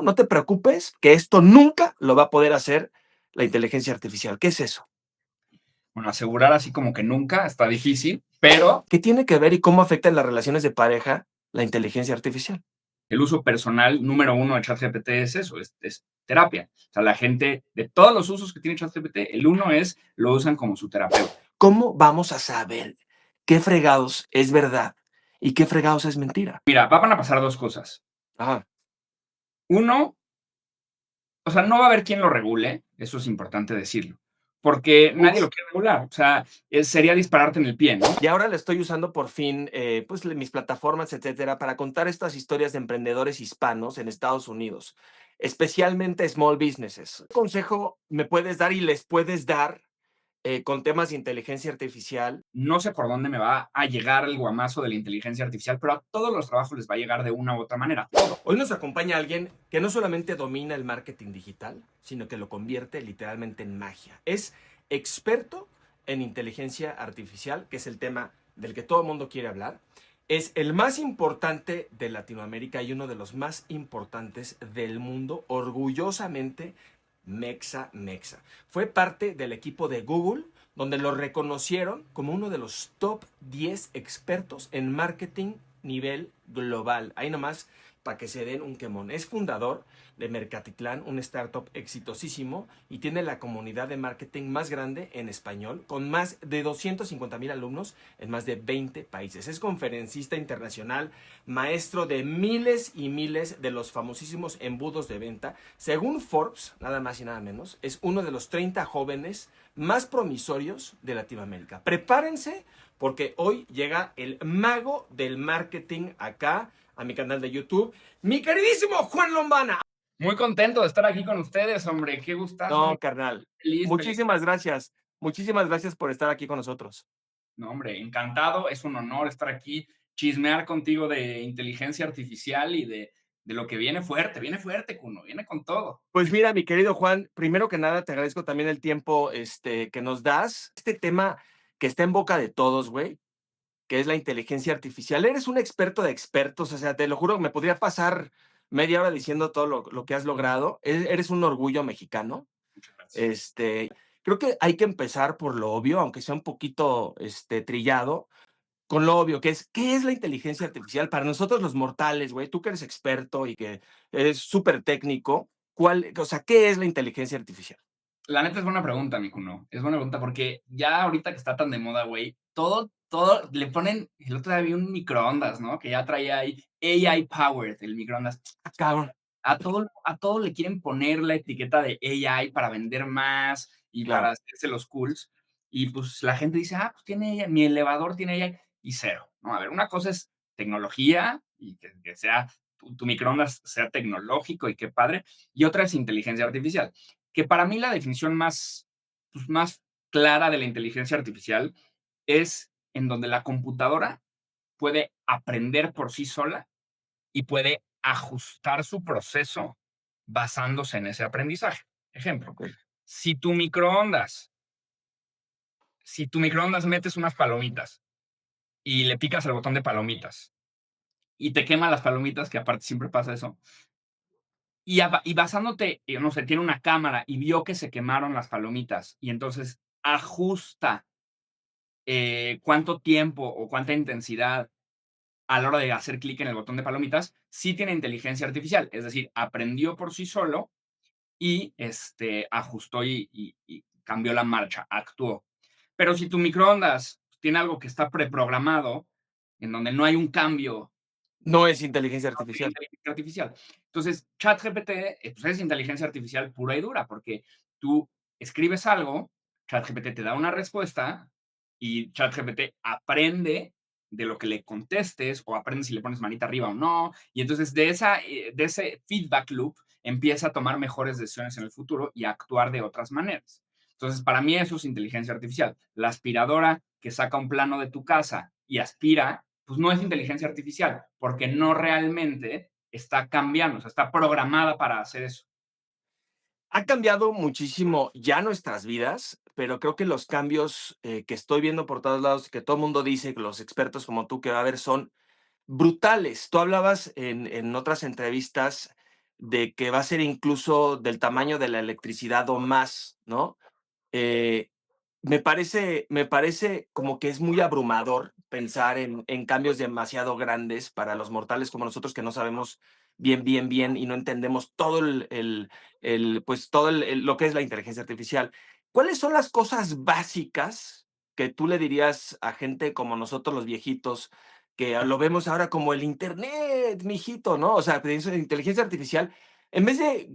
no te preocupes, que esto nunca lo va a poder hacer la inteligencia artificial. ¿Qué es eso? Bueno, asegurar así como que nunca está difícil, pero ¿Qué tiene que ver y cómo afecta en las relaciones de pareja la inteligencia artificial? el uso personal número uno de ChatGPT es eso, es terapia. O sea, la gente, de todos los usos que tiene ChatGPT, el uno es lo usan como su terapeuta. ¿Cómo vamos a saber qué fregados es verdad y qué fregados es mentira? Mira, van a pasar dos cosas. Ajá. Uno, o sea, no va a haber quien lo regule, eso es importante decirlo, porque nadie Uf. lo quiere regular. O sea, sería dispararte en el pie, ¿no? Y ahora le estoy usando por fin, pues, mis plataformas, etcétera, para contar estas historias de emprendedores hispanos en Estados Unidos, especialmente small businesses. ¿Qué consejo me puedes dar y les puedes dar con temas de inteligencia artificial? No sé por dónde me va a llegar el guamazo de la inteligencia artificial, pero a todos los trabajos les va a llegar de una u otra manera. Todo. Hoy nos acompaña alguien que no solamente domina el marketing digital, sino que lo convierte literalmente en magia. Es experto en inteligencia artificial, que es el tema del que todo el mundo quiere hablar. Es el más importante de Latinoamérica y uno de los más importantes del mundo, orgullosamente Mexa. Fue parte del equipo de Google, donde lo reconocieron como uno de los top 10 expertos en marketing nivel global. Ahí nomás para que se den un quemón. Es fundador de Mercatitlán, un startup exitosísimo y tiene la comunidad de marketing más grande en español, con más de 250,000 alumnos en más de 20 países. Es conferencista internacional, maestro de miles y miles de los famosísimos embudos de venta. Según Forbes, nada más y nada menos, es uno de los 30 jóvenes más promisorios de Latinoamérica. Prepárense porque hoy llega el mago del marketing acá a mi canal de YouTube, mi queridísimo Juan Lombana. Muy contento de estar aquí con ustedes, hombre. Qué gustazo. No, carnal. Feliz, feliz. Muchísimas gracias. Muchísimas gracias por estar aquí con nosotros. No, hombre, encantado. Es un honor estar aquí, chismear contigo de inteligencia artificial y de lo que viene fuerte, Kuno, viene con todo. Pues mira, mi querido Juan, primero que nada te agradezco también el tiempo que nos das. Este tema que está en boca de todos, güey, que es la inteligencia artificial. Eres un experto de expertos, o sea, te lo juro, me podría pasar media hora diciendo todo lo que has logrado. Eres un orgullo mexicano. Muchas gracias. Este, Creo que hay que empezar por lo obvio, aunque sea un poquito trillado, con lo obvio, que es, ¿qué es la inteligencia artificial? Para nosotros los mortales, güey, tú que eres experto y que eres súper técnico, o sea, ¿qué es la inteligencia artificial? La neta es buena pregunta, mi Kuno. Es buena pregunta porque ya ahorita que está tan de moda, güey, todo le ponen. El otro día vi un microondas, ¿no? Que ya traía ahí AI powered, el microondas. Ah, cabrón, A todo le quieren poner la etiqueta de AI para vender más y para claro. hacerse los cools. Y pues la gente dice, pues tiene AI, mi elevador tiene AI y cero. No, a ver, una cosa es tecnología y que sea tu microondas sea tecnológico y qué padre. Y otra es inteligencia artificial, que para mí la definición más, pues, más clara de la inteligencia artificial es en donde la computadora puede aprender por sí sola y puede ajustar su proceso basándose en ese aprendizaje. Ejemplo, Ok. si tu microondas, si tu microondas metes unas palomitas y le picas el botón de palomitas y te quema las palomitas, que aparte siempre pasa eso, y basándote, no sé, tiene una cámara y vio que se quemaron las palomitas y entonces ajusta cuánto tiempo o cuánta intensidad a la hora de hacer clic en el botón de palomitas, sí tiene inteligencia artificial, es decir, aprendió por sí solo y ajustó y cambió la marcha, actuó. Pero si tu microondas tiene algo que está preprogramado, en donde no hay un cambio, No es inteligencia no tiene artificial. inteligencia artificial. Entonces, ChatGPT pues es inteligencia artificial pura y dura, porque tú escribes algo, ChatGPT te da una respuesta y ChatGPT aprende de lo que le contestes o aprende si le pones manita arriba o no. Y entonces de ese feedback loop empieza a tomar mejores decisiones en el futuro y a actuar de otras maneras. Entonces, para mí eso es inteligencia artificial. La aspiradora que saca un plano de tu casa y aspira, pues no es inteligencia artificial, porque no realmente está cambiando, o sea, está programada para hacer eso. Ha cambiado muchísimo ya nuestras vidas, pero creo que los cambios que estoy viendo por todos lados y que todo el mundo dice, que los expertos como tú que va a haber son brutales. Tú hablabas en otras entrevistas de que va a ser incluso del tamaño de la electricidad o más, ¿no? Eh, me parece como que es muy abrumador pensar en cambios demasiado grandes para los mortales como nosotros que no sabemos bien y no entendemos todo pues todo lo que es la inteligencia artificial. ¿Cuáles son las cosas básicas que tú le dirías a gente como nosotros los viejitos, que lo vemos ahora como el internet, mijito, ¿no? O sea, pues, inteligencia artificial, en vez de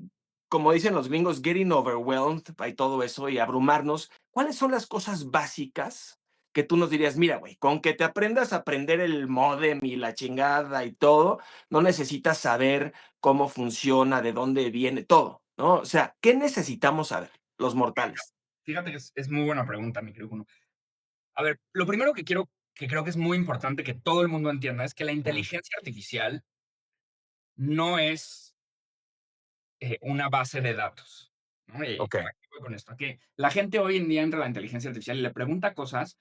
como dicen los gringos, getting overwhelmed by todo eso y abrumarnos, ¿cuáles son las cosas básicas que tú nos dirías? Mira, güey, con que te aprendas a aprender el módem y la chingada y todo, no necesitas saber cómo funciona, de dónde viene, todo, ¿no? O sea, ¿qué necesitamos saber los mortales? Fíjate que es muy buena pregunta, mi querido Juno. A ver, lo primero que creo que es muy importante que todo el mundo entienda es que la Ujú. inteligencia artificial no es una base de datos, ¿no? Ok. ¿A qué voy con esto? Que la gente hoy en día entra a la inteligencia artificial y le pregunta cosas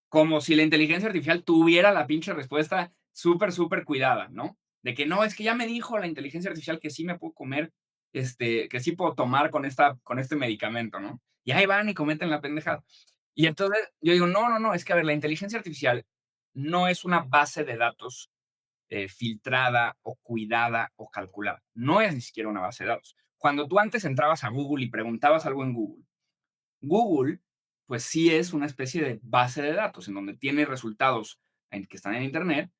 como si la inteligencia artificial tuviera la pinche respuesta súper, súper cuidada, ¿no? De que no, es que ya me dijo la inteligencia artificial que sí me puedo comer, que sí puedo tomar con este medicamento, ¿no? Y ahí van y cometen la pendejada. Y entonces yo digo, no, no, no, es que a ver, la inteligencia artificial no es una base de datos filtrada o cuidada o calculada. No es ni siquiera una base de datos. Cuando tú antes entrabas a Google y preguntabas algo en Google, Google, pues sí es una especie de base de datos en donde tiene resultados que están en Internet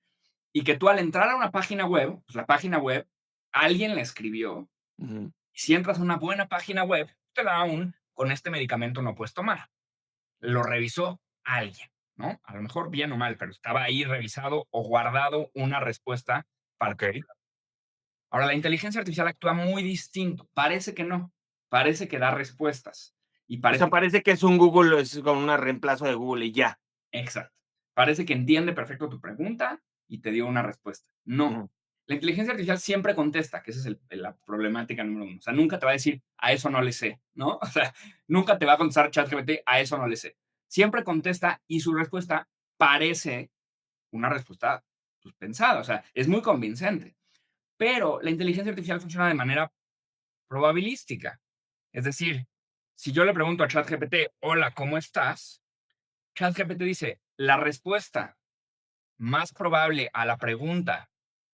y que tú al entrar a una página web, pues la página web, alguien la escribió. Ujú. Y si entras a una buena página web, te da con este medicamento no puedes tomar. Lo revisó alguien, ¿no? A lo mejor bien o mal, pero estaba ahí revisado o guardado una respuesta Ok. particular. Ahora, la inteligencia artificial actúa muy distinto. Parece que no. Parece que da respuestas. Y O sea, parece que parece que es un Google, es como un reemplazo de Google y ya. exacto. Parece que entiende perfecto tu pregunta y te dio una respuesta. No. Ujú. La inteligencia artificial siempre contesta, que esa es la problemática número uno. O sea, nunca te va a decir, a eso no le sé, ¿no? O sea, nunca te va a contestar ChatGPT, a eso no le sé. Siempre contesta y su respuesta parece una respuesta pues, pensada. O sea, es muy convincente. Pero la inteligencia artificial funciona de manera probabilística. Es decir, si yo le pregunto a ChatGPT, hola, ¿cómo estás? ChatGPT dice, la respuesta más probable a la pregunta,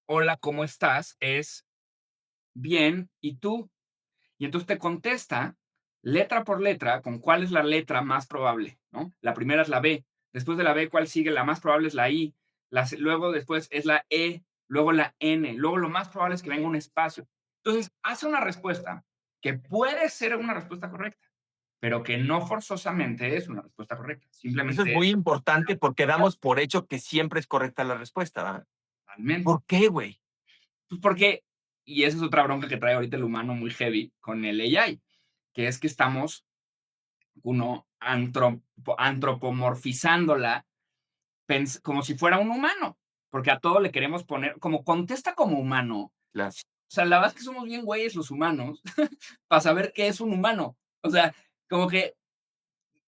hola, ¿cómo estás? Es bien, ¿y tú? Y entonces te contesta letra por letra con cuál es la letra más probable, ¿no? La primera es la B, después de la B, ¿cuál sigue? La más probable es la I, luego después es la E, luego la N, luego lo más probable es que venga un espacio. Entonces, hace una respuesta que puede ser una respuesta correcta, pero que no forzosamente es una respuesta correcta, Eso es simplemente es muy importante porque damos por hecho que siempre es correcta la respuesta, ¿va? totalmente. ¿Por qué, güey? Pues porque, y esa es otra bronca que trae ahorita el humano muy heavy con el AI, que es que estamos antropomorfizándola como si fuera un humano, porque a todo le queremos poner, como contesta como humano. Claro. O sea, la verdad es que somos bien güeyes los humanos para saber qué es un humano. O sea, como que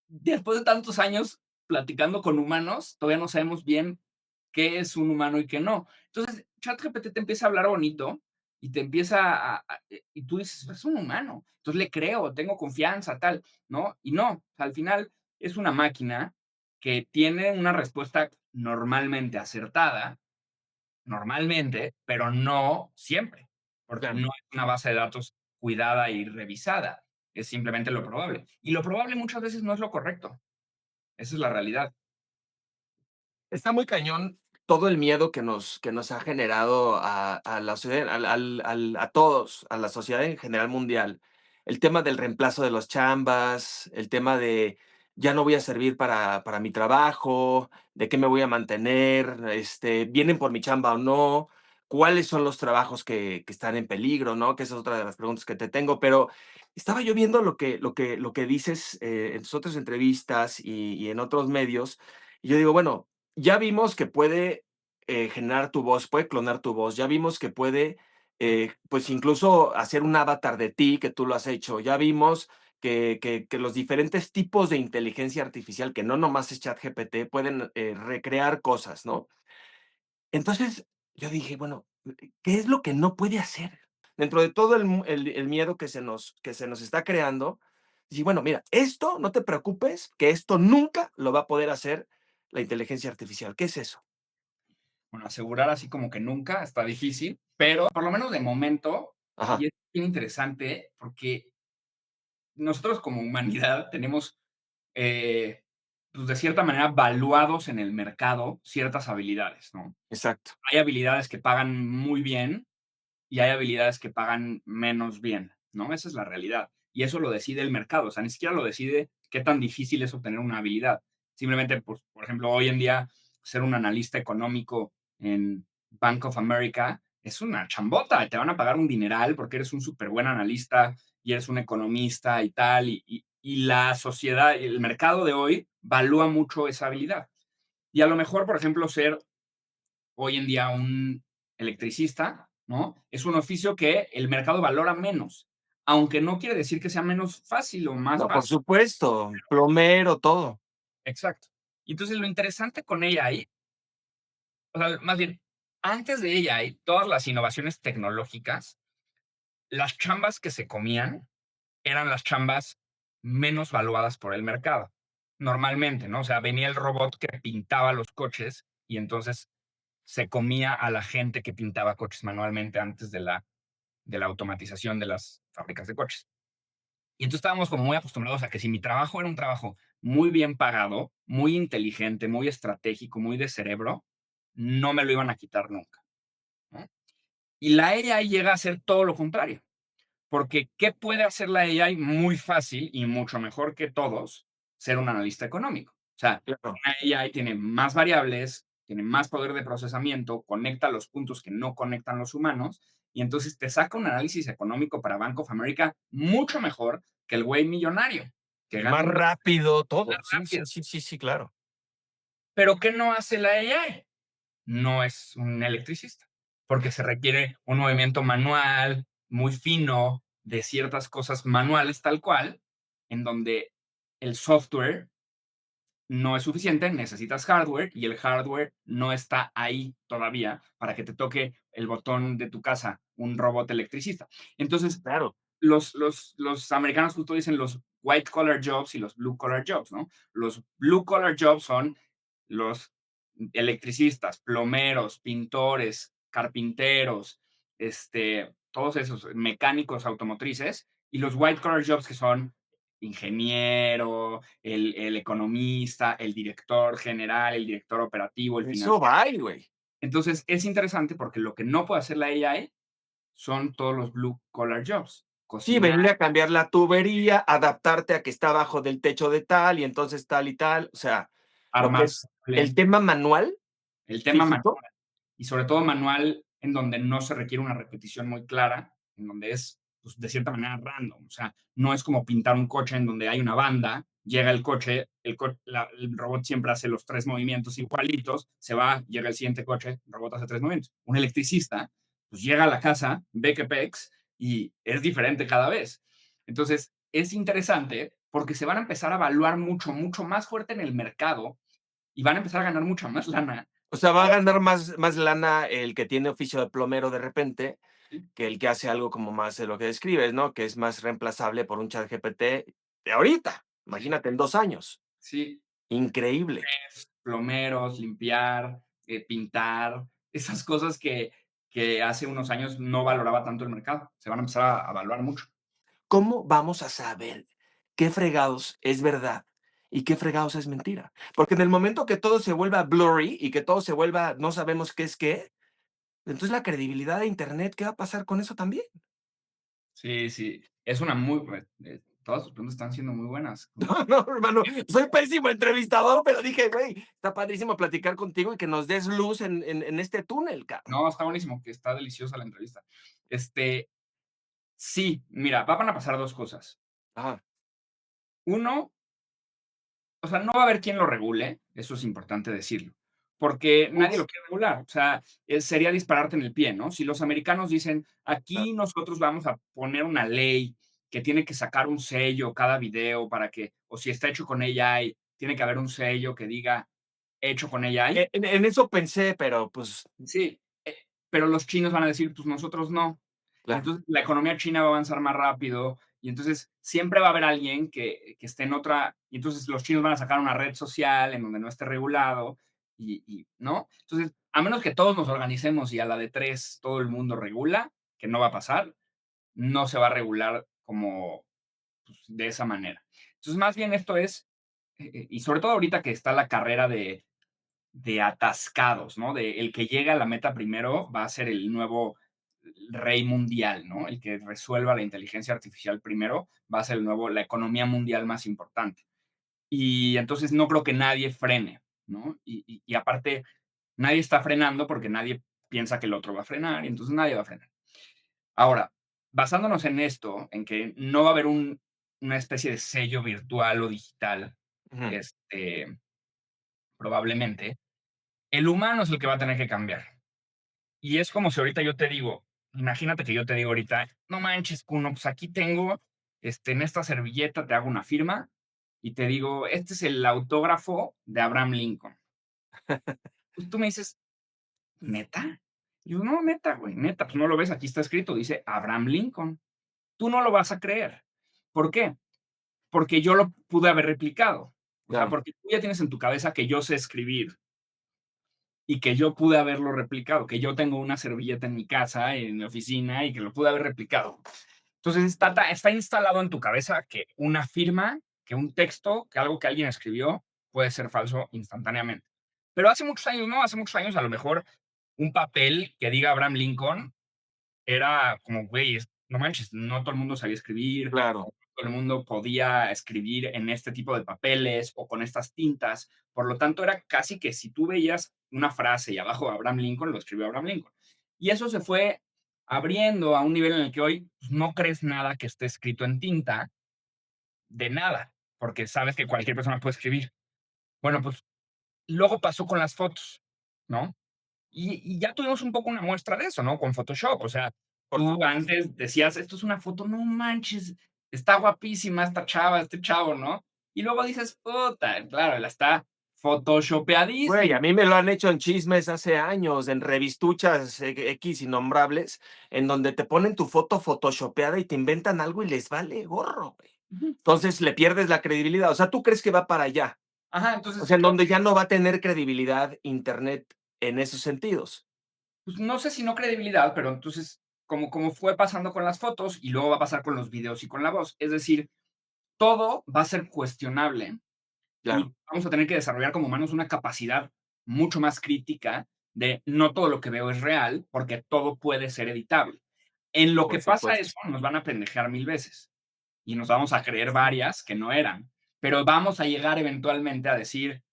después de tantos años platicando con humanos, todavía no sabemos bien qué es un humano y qué no. Entonces, ChatGPT te empieza a hablar bonito y te empieza y tú dices, es un humano. Entonces le creo, tengo confianza, tal, ¿no? Y no, al final es una máquina que tiene una respuesta normalmente acertada, normalmente, pero no siempre, porque Claro. no es una base de datos cuidada y revisada. Es simplemente lo probable. Y lo probable muchas veces no es lo correcto. Esa es la realidad. Está muy cañón todo el miedo que nos ha generado a la sociedad, a todos, a la sociedad en general mundial. El tema del reemplazo de los chambas, el tema de ya no voy a servir para mi trabajo, de qué me voy a mantener, vienen por mi chamba o no, cuáles son los trabajos que están en peligro, ¿no? Que esa es otra de las preguntas que te tengo, pero estaba yo viendo lo que dices en tus otras entrevistas y en otros medios, y yo digo, bueno, ya vimos que puede, generar tu voz, puede clonar tu voz. Ya vimos que puede, pues, incluso hacer un avatar de ti, que tú lo has hecho. Ya vimos que los diferentes tipos de inteligencia artificial, que no nomás es ChatGPT, pueden, recrear cosas, ¿no? Entonces, yo dije: "Bueno, ¿qué es lo que no puede hacer?". dentro de todo el miedo que se nos está creando, y bueno, mira, esto no te preocupes, que esto nunca lo va a poder hacer la inteligencia artificial. ¿Qué es eso? Bueno, asegurar así como que nunca está difícil, pero por lo menos de momento, y Ajá, es bien interesante porque nosotros como humanidad tenemos, eh, pues, de cierta manera, valuados en el mercado ciertas habilidades, ¿no? exacto. Hay habilidades que pagan muy bien y hay habilidades que pagan menos bien, ¿no? Esa es la realidad. Y eso lo decide el mercado, o sea, ni siquiera lo decide qué tan difícil es obtener una habilidad. Simplemente, pues, por ejemplo, hoy en día, ser un analista económico en Bank of America es una chambota, te van a pagar un dineral porque eres un súper buen analista y eres un economista y tal, y la sociedad, el mercado de hoy valúa mucho esa habilidad. Y a lo mejor, por ejemplo, ser hoy en día un electricista, ¿no? Es un oficio que el mercado valora menos, aunque no quiere decir que sea menos fácil o más No, por fácil. supuesto, plomero, todo. Exacto. Y entonces lo interesante con AI, o sea, más bien, antes de AI, todas las innovaciones tecnológicas, las chambas que se comían eran las chambas menos valuadas por el mercado. Normalmente, ¿no? O sea, venía el robot que pintaba los coches y entonces se comía a la gente que pintaba coches manualmente antes de la automatización de las fábricas de coches. Y entonces estábamos como muy acostumbrados a que si mi trabajo era un trabajo muy bien pagado, muy inteligente, muy estratégico, muy de cerebro, no me lo iban a quitar nunca, ¿no? Y la AI llega a ser todo lo contrario, porque ¿qué puede hacer la AI? Muy fácil y mucho mejor que todos, ser un analista económico. O sea, Claro. una AI tiene más variables, tiene más poder de procesamiento, conecta los puntos que no conectan los humanos, y entonces te saca un análisis económico para Bank of America mucho mejor que el güey millonario, que Y gana más un rápido todo. Sí, sí, rápido. sí, sí, sí, claro. Pero ¿qué no hace la AI? No es un electricista, porque se requiere un movimiento manual muy fino de ciertas cosas manuales tal cual, en donde el software no es suficiente, necesitas hardware y el hardware no está ahí todavía para que te toque el botón de tu casa un robot electricista. Entonces, Claro. los americanos justo dicen los white collar jobs y los blue collar jobs, ¿no? Los blue collar jobs son los electricistas, plomeros, pintores, carpinteros, todos esos mecánicos automotrices, y los white collar jobs que son ingeniero, el economista, el director general, el director operativo, el Eso financiero. va, güey. Entonces, es interesante porque lo que no puede hacer la AI son todos los blue collar jobs. Sí, Cocinar, venir a cambiar la tubería, adaptarte a que está abajo del techo de tal y entonces tal y tal. O sea, lo que armar es el cable, tema manual, el tema físico, y sobre todo manual en donde no se requiere una repetición muy clara, en donde es pues, de cierta manera random. O sea, no es como pintar un coche en donde hay una banda, llega el coche, el robot siempre hace los tres movimientos igualitos, se va, llega el siguiente coche, el robot hace tres movimientos. Un electricista, pues llega a la casa, ve que pex y es diferente cada vez. Entonces, es interesante porque se van a empezar a evaluar mucho, mucho más fuerte en el mercado y van a empezar a ganar mucha más lana. o sea, va a ganar más lana el que tiene oficio de plomero de repente ¿Sí? que el que hace algo como más de lo que describes, ¿no? Que es más reemplazable por un chat GPT de ahorita. Imagínate, en 2 años. Sí, Increíble. plomeros, limpiar, pintar, esas cosas que hace unos años no valoraba tanto el mercado. Se van a empezar a valorar mucho. ¿Cómo vamos a saber qué fregados es verdad y qué fregados es mentira? Porque en el momento que todo se vuelva blurry y que todo se vuelva, no sabemos qué es qué, entonces la credibilidad de Internet, ¿qué va a pasar con eso también? Sí, sí. Es una muy. Todas sus preguntas están siendo muy buenas. No, no, hermano, soy pésimo entrevistador, pero dije, güey, está padrísimo platicar contigo y que nos des luz en este túnel, cabrón. No, está buenísimo, que está deliciosa la entrevista. Sí, mira, van a pasar dos cosas. Ajá. Uno, o sea, no va a haber quien lo regule, eso es importante decirlo, porque nadie Uf, lo quiere regular. O sea, sería dispararte en el pie, ¿no? Si los americanos dicen, ah, aquí nosotros vamos a poner una ley que tiene que sacar un sello cada video para que, o si está hecho con AI, tiene que haber un sello que diga hecho con AI. en eso pensé, pero pues, Sí, pero los chinos van a decir, pues nosotros no. Y claro. entonces la economía china va a avanzar más rápido, y entonces siempre va a haber alguien que esté en otra, y entonces los chinos van a sacar una red social en donde no esté regulado, ¿no? Entonces, a menos que todos nos organicemos y a la de tres todo el mundo regula, que no va a pasar, no se va a regular como pues, de esa manera. Entonces, más bien esto es, y sobre todo ahorita que está la carrera de atascados, ¿no? De el que llega a la meta primero va a ser el nuevo rey mundial, ¿no? El que resuelva la inteligencia artificial primero va a ser el nuevo, la economía mundial más importante. Y entonces no creo que nadie frene, ¿no? Y aparte, nadie está frenando porque nadie piensa que el otro va a frenar y entonces nadie va a frenar. Ahora, basándonos en esto, en que no va a haber una especie de sello virtual o digital, Ujú. probablemente, el humano es el que va a tener que cambiar. Y es como si ahorita yo te digo, imagínate que yo te digo ahorita, no manches, Kuno, pues aquí tengo, en esta servilleta te hago una firma y te digo, este es el autógrafo de Abraham Lincoln. Pues tú me dices, ¿neta? Y yo, no, neta, güey, neta, pues no lo ves, aquí está escrito, dice Abraham Lincoln. Tú no lo vas a creer. ¿Por qué? Porque yo lo pude haber replicado. O sea, Claro, porque tú ya tienes en tu cabeza que yo sé escribir y que yo pude haberlo replicado, que yo tengo una servilleta en mi casa, en mi oficina, y que lo pude haber replicado. Entonces está instalado en tu cabeza que una firma, que un texto, que algo que alguien escribió puede ser falso instantáneamente. Pero hace muchos años, ¿no? Hace muchos años, a lo mejor un papel que diga Abraham Lincoln era como, güey, no manches, no todo el mundo sabía escribir, claro. o no todo el mundo podía escribir en este tipo de papeles o con estas tintas. Por lo tanto, era casi que si tú veías una frase y abajo Abraham Lincoln, lo escribió Abraham Lincoln. Y eso se fue abriendo a un nivel en el que hoy pues, no crees nada que esté escrito en tinta, de nada, porque sabes que cualquier persona puede escribir. Bueno, pues luego pasó con las fotos, ¿no? Y ya tuvimos un poco una muestra de eso, ¿no? Con Photoshop. O sea, Por tú supuesto. antes decías, esto es una foto, no manches, está guapísima esta chava, este chavo, ¿no? Y luego dices, puta, claro, la está Güey, photoshopeadísima. a mí me lo han hecho en chismes hace años, en revistuchas X innombrables, en donde te ponen tu foto photoshopeada y te inventan algo y les vale gorro, güey. Ujú. Entonces le pierdes la credibilidad. O sea, ¿tú crees que va para allá? Ajá, O entonces sea, en creo donde ya no va a tener credibilidad Internet en esos sentidos. pues no sé si no credibilidad, pero entonces, como fue pasando con las fotos y luego va a pasar con los videos y con la voz. Es decir, todo va a ser cuestionable Claro, y vamos a tener que desarrollar como humanos una capacidad mucho más crítica de no todo lo que veo es real, porque todo puede ser editable. En lo por que pasa supuesto. eso, nos van a pendejear mil veces y nos vamos a creer varias que no eran, pero vamos a llegar eventualmente a decir,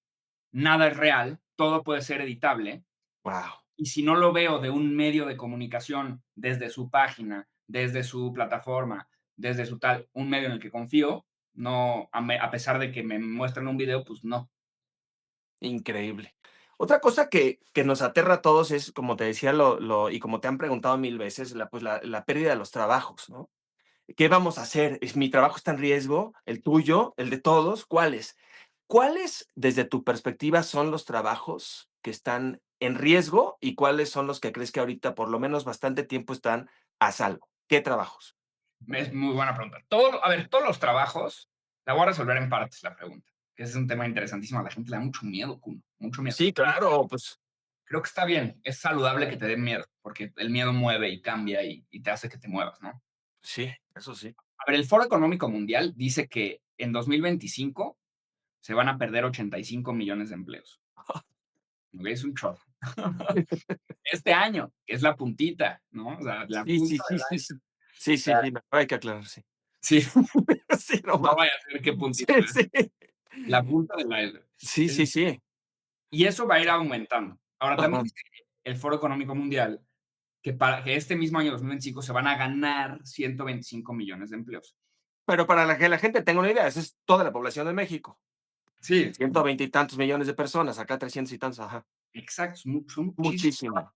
nada es real, todo puede ser editable, Wow, y si no lo veo de un medio de comunicación desde su página, desde su plataforma, desde su tal, un medio en el que confío, no, a pesar de que me muestren un video, pues no. increíble. Otra cosa que nos aterra a todos es, como te decía, y como te han preguntado mil veces, la pérdida de los trabajos, ¿no? ¿Qué vamos a hacer? ¿Mi trabajo está en riesgo? ¿El tuyo? ¿El de todos? ¿Cuáles? ¿Cuáles, desde tu perspectiva, son los trabajos que están en riesgo y cuáles son los que crees que ahorita, por lo menos bastante tiempo, están a salvo? ¿Qué trabajos? Es muy buena pregunta. A ver, todos los trabajos, la voy a resolver en partes la pregunta, que ese es un tema interesantísimo. A la gente le da mucho miedo, Kuno, mucho miedo. Sí, claro, pues Creo que está bien, es saludable que te den miedo, porque el miedo mueve y cambia y te hace que te muevas, ¿no? sí, eso sí. A ver, el Foro Económico Mundial dice que en 2025 se van a perder 85 millones de empleos. ¿Ok? Es un chorro. Este año, que es la puntita, ¿no? O sea, la Sí, sí, punta sí, del sí, año. sí. Sí, O sea, sí, sí, mejor hay que aclarar, sí. sí, Sí, no no más. vaya a ser que Sí, puntita, ¿eh? sí. La punta del aire. Sí, sí, sí. Y eso va a ir aumentando. Ahora, también Ajá. dice el Foro Económico Mundial que para que este mismo año 2025 se van a ganar 125 millones de empleos. Pero para que la gente tenga una idea, esa es toda la población de México. Sí, 120 y tantos millones de personas, acá 300 y tantos, ajá. exacto, son muchísimos. Muchísimo.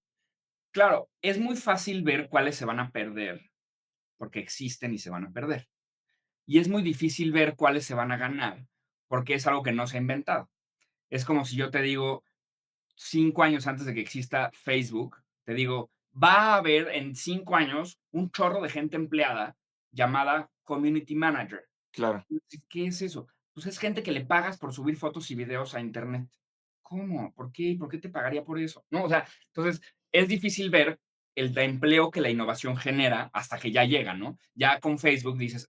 Claro, es muy fácil ver cuáles se van a perder, porque existen y se van a perder. Y es muy difícil ver cuáles se van a ganar, porque es algo que no se ha inventado. Es como si yo te digo, 5 años antes de que exista Facebook, te digo, va a haber en 5 años un chorro de gente empleada llamada community manager. Claro. ¿Qué es eso? Pues es gente que le pagas por subir fotos y videos a Internet. ¿Cómo? ¿Por qué? ¿Por qué te pagaría por eso? No, o sea, entonces es difícil ver el empleo que la innovación genera hasta que ya llega, ¿no? Ya con Facebook dices,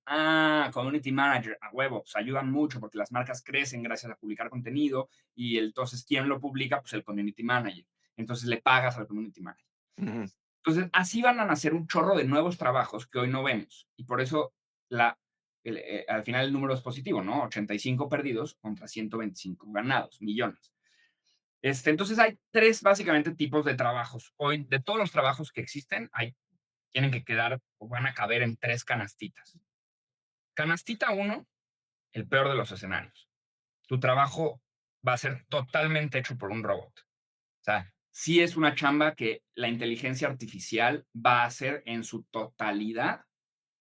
community manager, a huevo, pues ayudan mucho porque las marcas crecen gracias a publicar contenido y entonces, ¿quién lo publica? Pues el community manager. Entonces le pagas al community manager. Ujú. Entonces, así van a nacer un chorro de nuevos trabajos que hoy no vemos. Y por eso la, al final el número es positivo, ¿no? 85 perdidos contra 125 ganados, millones. Entonces hay tres básicamente tipos de trabajos. Hoy, de todos los trabajos que existen, tienen que quedar o van a caber en tres canastitas. Canastita uno, el peor de los escenarios. Tu trabajo va a ser totalmente hecho por un robot. O sea, sí es una chamba que la inteligencia artificial va a hacer en su totalidad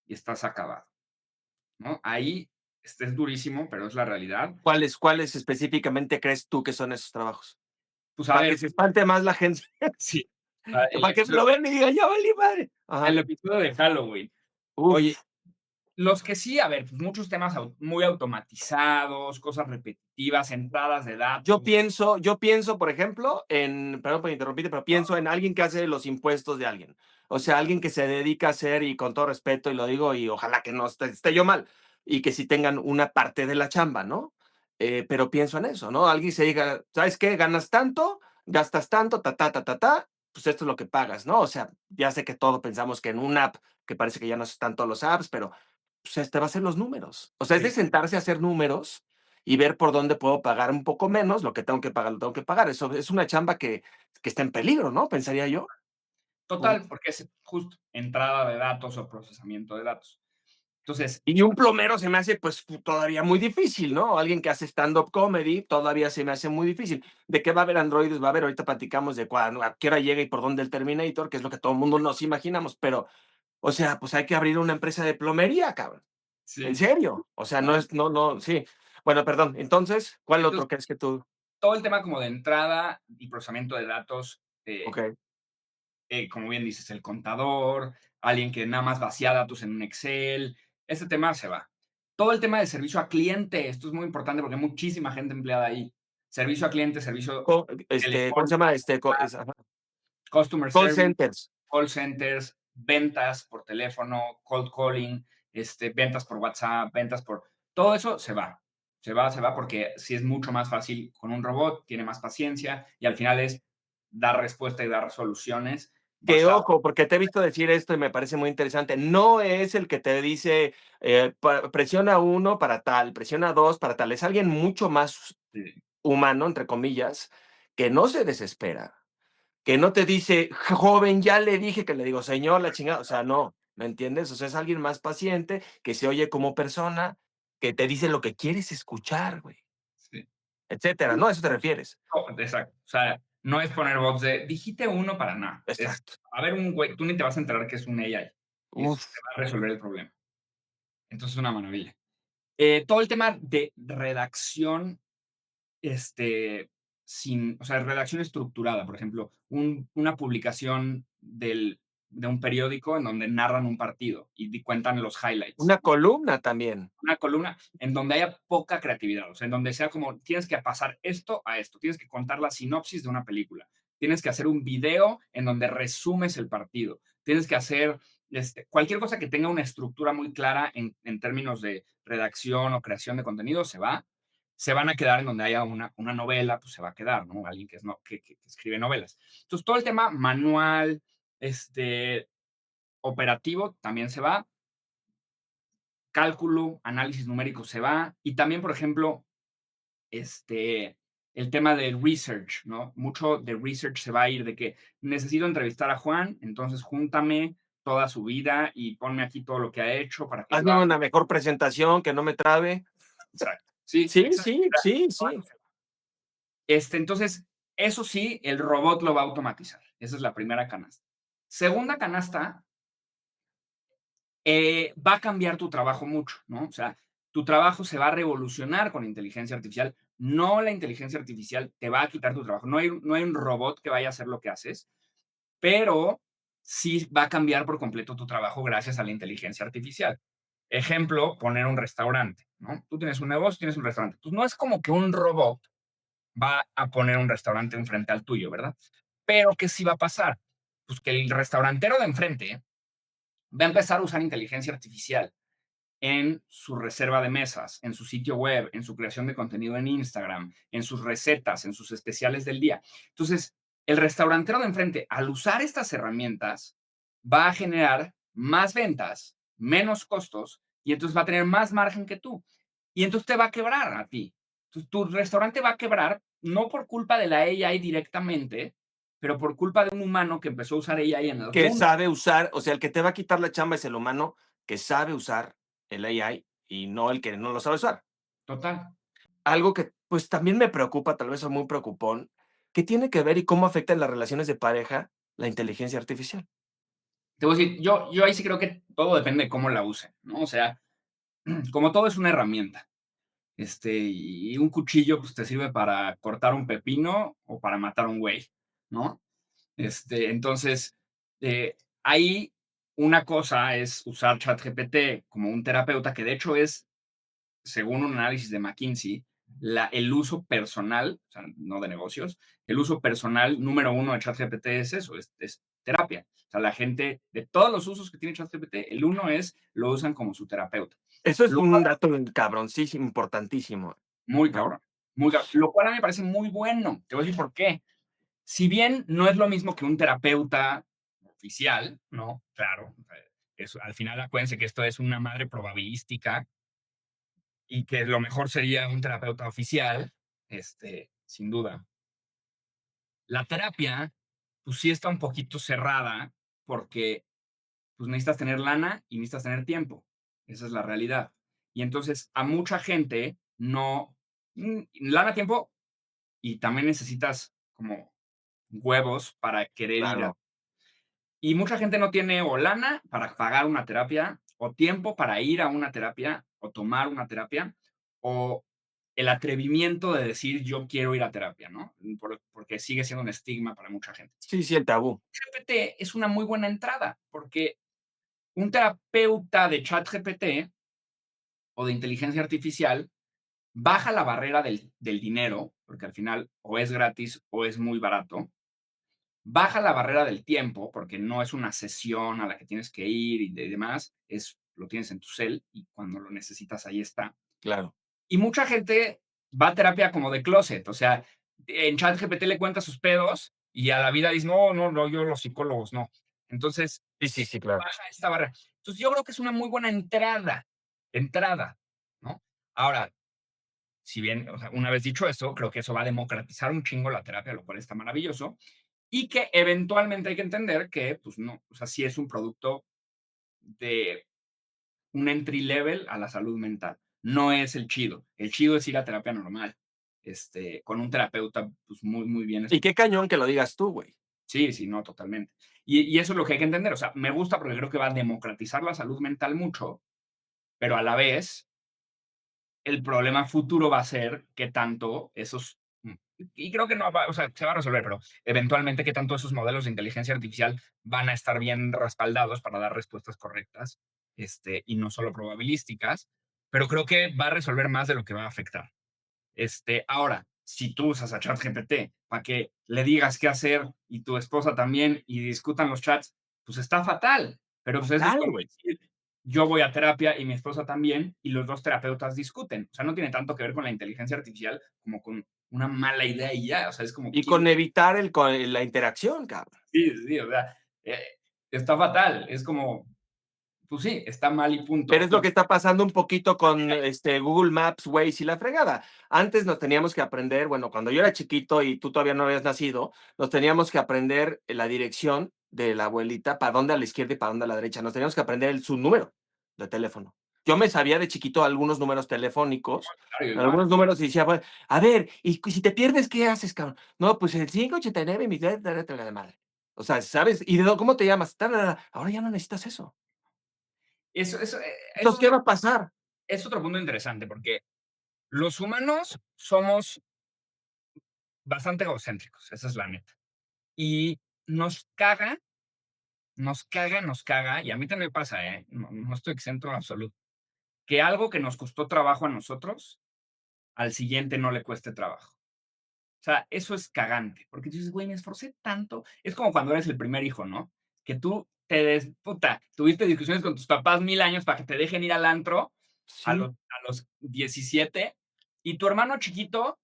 y estás acabado, ¿no? Ahí es durísimo, pero es la realidad. ¿Cuáles específicamente crees tú que son esos trabajos? Pues a Para que ver, se espante más la gente, sí, para que lo vean y digan, ya valí madre. el Ajá. episodio de Halloween. Oye, Uf. los que sí, a ver, pues muchos temas muy automatizados, cosas repetitivas, entradas de datos. Yo pienso, por ejemplo, perdón por interrumpirte, pero pienso en alguien que hace los impuestos de alguien. O sea, alguien que se dedica a hacer, y con todo respeto, y lo digo, y ojalá que no esté yo mal, y que sí tengan una parte de la chamba, ¿no? Pero pienso en eso, ¿no? Alguien se diga, ¿sabes qué? Ganas tanto, gastas tanto, pues esto es lo que pagas, ¿no? O sea, ya sé que todo pensamos que en una app, que parece que ya no están todos los apps, pero pues este va a ser los números. O sea, es de Sí, sentarse a hacer números y ver por dónde puedo pagar un poco menos, lo que tengo que pagar, lo tengo que pagar. Eso es una chamba que está en peligro, ¿no? Pensaría yo. Ujú. total, porque es justo entrada de datos o procesamiento de datos. Entonces, Y un plomero se me hace pues todavía muy difícil, ¿no? Alguien que hace stand-up comedy todavía se me hace muy difícil. ¿De qué va a haber androides? Va a haber, ahorita platicamos de cuándo, a qué hora llega y por dónde el Terminator, que es lo que todo el mundo nos imaginamos, pero, o sea, pues hay que abrir una empresa de plomería, cabrón. ¿En sí. serio? O sea, no No, es, no, no, sí. Bueno, perdón. Entonces, ¿cuál otro entonces, crees que tú? todo el tema como de entrada y procesamiento de datos, Ok. como bien dices, el contador, alguien que nada más vacía datos en un Excel, ese tema se va. Todo el tema de servicio a cliente, esto es muy importante porque hay muchísima gente empleada ahí. Servicio a cliente, servicio ¿Cómo se telefónico, llama? customer Call service, centers. call centers, ventas por teléfono, cold calling, ventas por WhatsApp, ventas por... Todo eso se va. Se va porque si es mucho más fácil con un robot, tiene más paciencia y al final es dar respuesta y dar soluciones Que basadas. ojo, porque te he visto decir esto y me parece muy interesante. No es el que te dice, presiona uno para tal, presiona dos para tal. Es alguien mucho más humano, entre comillas, que no se desespera, que no te dice, joven, ya le dije, que le digo, señor, la chingada. O sea, no, ¿me entiendes? O sea, es alguien más paciente, que se oye como persona, que te dice lo que quieres escuchar, güey, Sí. etcétera, ¿no? A eso te refieres. Oh, exacto. O sea, no es poner bots de digite uno para nada. Es, Exacto. a ver, un güey, tú ni te vas a enterar que es un AI y eso te Uf. va a resolver el problema. Entonces, es una maravilla. Todo el tema de redacción, o sea, redacción estructurada, por ejemplo, una publicación de un periódico en donde narran un partido y cuentan los highlights. Una columna también. Una columna en donde haya poca creatividad, o sea, en donde sea como tienes que pasar esto a esto, tienes que contar la sinopsis de una película, tienes que hacer un video en donde resumes el partido, tienes que hacer cualquier cosa que tenga una estructura muy clara en términos de redacción o creación de contenido, se van a quedar en donde haya una novela, pues se va a quedar, ¿no? Alguien que, es no, que escribe novelas. Entonces, todo el tema manual, operativo también se va, cálculo, análisis numérico se va y también, por ejemplo, el tema del research, ¿no? Mucho de research se va a ir de que necesito entrevistar a Juan, entonces júntame toda su vida y ponme aquí todo lo que ha hecho para que yo Hazme haga. una mejor presentación, que no me trabe. Exacto. Sí, Sí, exacto. sí, sí, Todo eso sí. se va. Entonces, eso sí, el robot lo va a automatizar. Esa es la primera canasta. Segunda canasta, va a cambiar tu trabajo mucho, ¿no? O sea, tu trabajo se va a revolucionar con inteligencia artificial. No la inteligencia artificial te va a quitar tu trabajo. No hay un robot que vaya a hacer lo que haces, pero sí va a cambiar por completo tu trabajo gracias a la inteligencia artificial. Ejemplo, poner un restaurante, ¿no? Tú tienes un negocio, tienes un restaurante. Pues no es como que un robot va a poner un restaurante enfrente al tuyo, ¿verdad? Pero ¿qué sí va a pasar? Pues que el restaurantero de enfrente va a empezar a usar inteligencia artificial en su reserva de mesas, en su sitio web, en su creación de contenido en Instagram, en sus recetas, en sus especiales del día. Entonces, el restaurantero de enfrente, al usar estas herramientas, va a generar más ventas, menos costos, y entonces va a tener más margen que tú. Y entonces te va a quebrar a ti. Tu restaurante va a quebrar no por culpa de la AI directamente, pero por culpa de un humano que empezó a usar AI en Que algún... sabe usar, o sea, el que te va a quitar la chamba es el humano que sabe usar el AI y no el que no lo sabe usar. Total. Algo que, pues, también me preocupa, tal vez soy muy preocupón, ¿qué tiene que ver y cómo afecta en las relaciones de pareja la inteligencia artificial? Te voy a decir, yo ahí sí creo que todo depende de cómo la use, ¿no? O sea, como todo es una herramienta, y un cuchillo, pues, te sirve para cortar un pepino o para matar a un güey, ¿no? Entonces, ahí una cosa es usar ChatGPT como un terapeuta, que de hecho es, según un análisis de McKinsey, el uso personal, o sea, no de negocios, el uso personal número uno de ChatGPT es eso, es terapia. O sea, la gente, de todos los usos que tiene ChatGPT, el uno es, lo usan como su terapeuta. Eso es Lo un cual, dato cabroncísimo, importantísimo, muy ¿no? cabrón, muy cabrón. Lo cual a mí me parece muy bueno. Te voy a decir por qué. Si bien no es lo mismo que un terapeuta oficial, ¿no? Claro. Al final, acuérdense que esto es una madre probabilística y que lo mejor sería un terapeuta oficial, sin duda. La terapia, pues sí está un poquito cerrada porque pues necesitas tener lana y necesitas tener tiempo. Esa es la realidad. Y entonces a mucha gente no, lana, tiempo y también necesitas como huevos para querer ir a... Claro. Y mucha gente no tiene o lana para pagar una terapia, o tiempo para ir a una terapia, o tomar una terapia, o el atrevimiento de decir yo quiero ir a terapia, ¿no? Porque sigue siendo un estigma para mucha gente. Sí, sí, el tabú. ChatGPT es una muy buena entrada, porque un terapeuta de ChatGPT o de inteligencia artificial baja la barrera del dinero, porque al final o es gratis o es muy barato. Baja la barrera del tiempo, porque no es una sesión a la que tienes que ir y demás, lo tienes en tu cel y cuando lo necesitas ahí está. Claro. Y mucha gente va a terapia como de closet, o sea, en ChatGPT le cuenta sus pedos y a la vida dice, no, no, no, yo los psicólogos no. Entonces, Sí, sí, sí, claro. baja esta barrera. Entonces, yo creo que es una muy buena entrada, ¿no? Ahora, si bien, o sea, una vez dicho eso, creo que eso va a democratizar un chingo la terapia, lo cual está maravilloso, y que eventualmente hay que entender que, pues no, o sea, sí es un producto de un entry level a la salud mental. No es el chido. El chido es ir a terapia normal, con un terapeuta, pues muy, muy bien Y qué estructurado. cañón que lo digas tú, güey. Sí, sí, no, totalmente. Y eso es lo que hay que entender. O sea, me gusta porque creo que va a democratizar la salud mental mucho, pero a la vez el problema futuro va a ser qué tanto y creo que no va, o sea, se va a resolver, pero eventualmente qué tanto esos modelos de inteligencia artificial van a estar bien respaldados para dar respuestas correctas, y no solo probabilísticas, pero creo que va a resolver más de lo que va a afectar. Ahora, si tú usas a ChatGPT para que le digas qué hacer y tu esposa también y discutan los chats, pues está fatal. Pero pues eso es Total, como güey. decir, yo voy a terapia y mi esposa también y los dos terapeutas discuten. O sea, no tiene tanto que ver con la inteligencia artificial como con una mala idea y ya. O sea, es como, Y con evitar la interacción, cabrón. sí, sí, o sea, eh, está fatal. Es como, pues sí, está mal y Pero punto. es lo que está pasando un poquito con, Google Maps, Waze y la fregada. Antes nos teníamos que aprender, bueno, cuando yo era chiquito y tú todavía no habías nacido, nos teníamos que aprender la dirección de la abuelita, para dónde a la izquierda y para dónde a la derecha. Nos teníamos que aprender su número de teléfono. Yo me sabía de chiquito algunos números telefónicos, Igual. algunos números y decía, bueno, a ver, y si te pierdes, ¿qué haces, cabrón? No, pues el 589 y mi de madre. O sea, ¿sabes? ¿Y cómo te llamas? Tarara. Ahora ya no necesitas eso. Eso Entonces, ¿qué va a pasar? es otro punto interesante porque los humanos somos bastante egocéntricos, esa es la neta. Y nos caga nos caga, y a mí también me pasa, ¿eh? No estoy exento en absoluto, que algo que nos costó trabajo a nosotros, al siguiente no le cueste trabajo. O sea, eso es cagante, porque tú dices: "Güey, me esforcé tanto". Es como cuando eres el primer hijo, ¿no? Que tú tuviste discusiones con tus papás 1000 años para que te dejen ir al antro Sí. a los 17, y tu hermano chiquito,